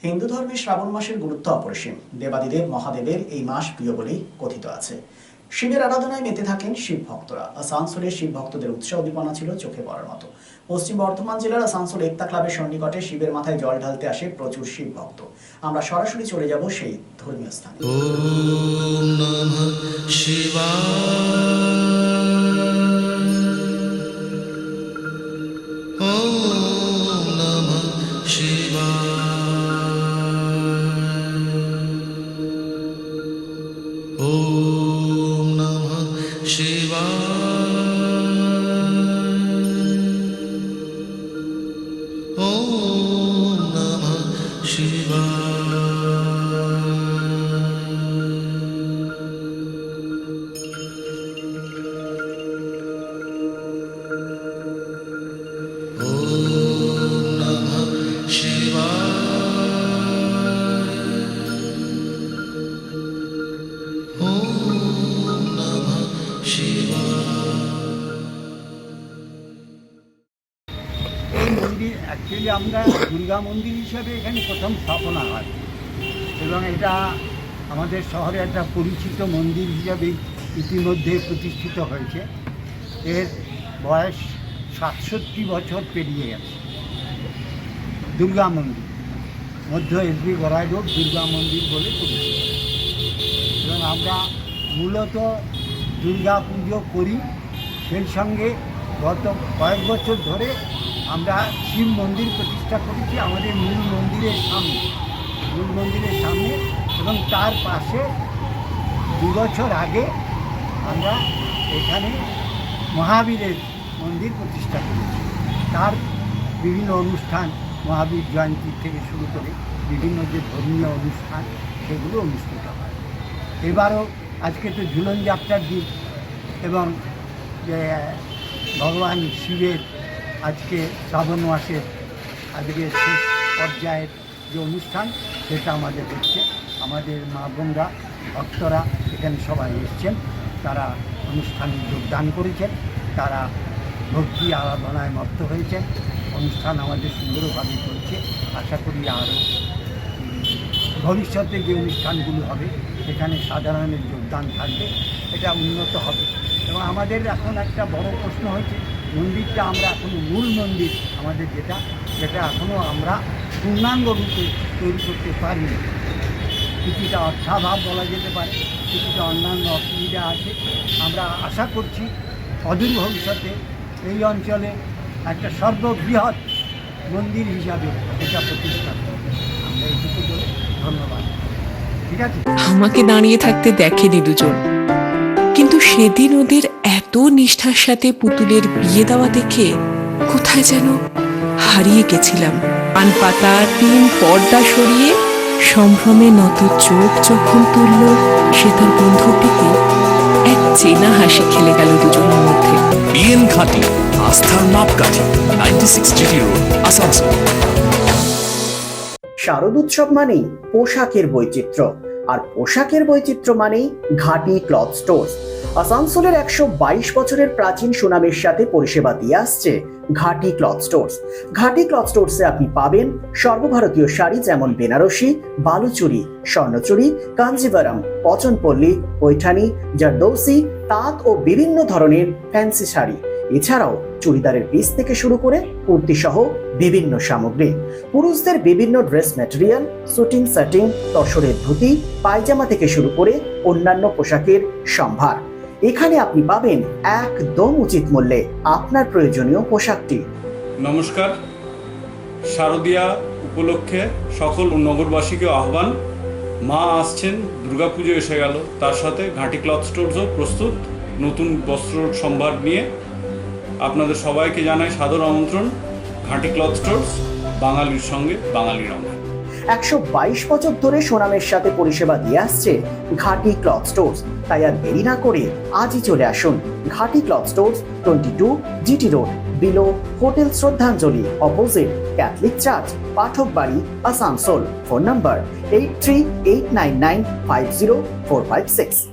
হিন্দু ধর্মে শ্রাবণ মাসের গুরুত্ব অপরিসীম। দেবাদিদেব মহাদেবের এই মাস প্রিয় বলেই কথিত আছে। শিবের আরাধনায় মেতে থাকেন শিব ভক্তরা। আসানসোলের শিব ভক্তদের উৎসাহ উদ্দীপনা ছিল চোখে পড়ার মতো। পশ্চিম বর্ধমান জেলার আসানসোল একতা ক্লাবের সন্নিকটে শিবের মাথায় জল ঢালতে আসে প্রচুর শিব ভক্ত। আমরা সরাসরি চলে যাব সেই ধর্মীয় স্থানে। ওম নমঃ শিবায়। ওম নমঃ শিবায়। ওম নমঃ শিবায়। ওম নমঃ শিবায়। এই মন্দির অ্যাকচুয়ালি আমরা দুর্গা মন্দির হিসাবে এখানে প্রথম স্থাপনা হয় এবং এটা আমাদের শহরে একটা পরিচিত মন্দির হিসাবে ইতিমধ্যে প্রতিষ্ঠিত হয়েছে। এর বয়স ৬৭ বছর পেরিয়ে গেছে। দুর্গা মন্দির মধ্য এসবি গড়াই রোড দুর্গা মন্দির বলে পরিচিত এবং আমরা মূলত দুর্গা পুজো করি। সেই সঙ্গে গত কয়েক বছর ধরে আমরা শিব মন্দির প্রতিষ্ঠা করেছি আমাদের মূল মন্দিরের সামনে এবং তার পাশে ২ বছর আগে আমরা এখানে মহাবীরের মন্দির প্রতিষ্ঠা করেছি। তার বিভিন্ন অনুষ্ঠান, মহাবীর জয়ন্তী থেকে শুরু করে বিভিন্ন যে ধর্মীয় অনুষ্ঠান সেগুলো অনুষ্ঠিত হয়। এবারও আজকে তো ঝুলন যাত্রার দিন এবং ভগবান শিবের আজকে শ্রাবণ মাসের আজকে শেষ পর্যায়ের যে অনুষ্ঠান সেটা আমাদের হচ্ছে। আমাদের মা বোনরা ভক্তরা এখানে সবাই এসছেন, তারা অনুষ্ঠানে যোগদান করেছেন, তারা ভক্তি আরাধনায় মত্ত হয়েছেন। অনুষ্ঠান আমাদের সুন্দরভাবে চলছে। আশা করি আরও ভবিষ্যতে যে অনুষ্ঠানগুলো হবে সেখানে সাধারণের যোগদান থাকবে, এটা উন্নত হবে। এবং আমাদের এখন একটা বড় প্রশ্ন হয়েছে, মন্দিরটা আমরা এখনও মূল মন্দির আমাদের যেটা এখনও আমরা পূর্ণাঙ্গ রূপে তৈরি করতে পারিনি। কিছুটা অর্থাভাব বলা যেতে পারে, কিছুটা অন্যান্য অসুবিধা আছে। আমরা আশা করছি অদূর ভবিষ্যতে এই অঞ্চলে একটা সর্ববৃহৎ মন্দির হিসাবে এটা প্রতিষ্ঠা করবে। আমরা এইটুকু বলে ধন্যবাদ। ঠিক আছে। আমাকে দাঁড়িয়ে থাকতে দেখেনি দুজন, কিন্তু সেদিন ওদের এত নিষ্ঠার সাথে পুতুলের বিয়ে দেওয়া দেখে কোথায় যেন হারিয়ে গেছিলাম। পান পাতা টিন পর্দা সরিয়ে সম্ভ্রমে নত চোখ যখন তুলল সে তার বন্ধুটিকে, এক চেনা হাসি খেলে গেল দুজনের মধ্যে। বিএন ঘাটি, আস্থার মাপকাঠি, 96 জিটি রোড, আসানসোল। শারদোৎসব মানেই পোশাকের বৈচিত্র্য, আর পোশাকের বৈচিত্র্য মানেই ঘাটি ক্লথ স্টোর্স। আসানসোলের ১২২ বছরের প্রাচীন সুনামের সাথে পরিষেবা দিয়ে আসছে ঘাটি ক্লথ স্টোর্স। ঘাটি ক্লথ স্টোর্সে আপনি পাবেন সর্বভারতীয় শাড়ি যেমন বেনারসি, বালুচুরি, স্বর্ণচুরি, কাঞ্জিভারাম, পচনপল্লী, পৈঠানি, জারদৌসি, তাঁত ও বিভিন্ন ধরনের ফ্যান্সি শাড়ি। এছাড়াও চুড়িদারের পিস থেকে শুরু করে কুর্তি সহ বিভিন্ন সামগ্রী, পুরুষদের বিভিন্ন ড্রেস ম্যাটেরিয়াল, শুটিং সেটিং, তসরের ধুতি, পায়জামা থেকে শুরু করে অন্যান্য পোশাকের সম্ভার। এখানে আপনি পাবেন একদম উচিত মূল্যে আপনার প্রয়োজনীয় পোশাকটি। নমস্কার, শারদীয়া উপলক্ষে সকল নগরবাসীকে আহ্বান। মা আসছেন, দুর্গাপুজো এসে গেল, তার সাথে ঘাটি ক্লথ স্টোরসও প্রস্তুত নতুন বস্ত্র সম্ভার নিয়ে। আপনাদের সবাইকে জানাই সাদর আমন্ত্রণ। ঘাটি ক্লথ স্টোরস, বাঙালির সঙ্গে বাঙালির রঙ। ১২২ বছর ধরে সুনামের সাথে পরিষেবা দিয়ে আসছে ঘাটি ক্লথ স্টোরস। তাই আর দেরি না করে আজই চলে আসুন ঘাটি cloth stores, 22 GT road, below hotel শ্রদ্ধাঞ্জলি, অপোজিট ক্যাথলিক চার্চ, পাঠক বাড়ি, আসানসোল। Phone number 8389950456।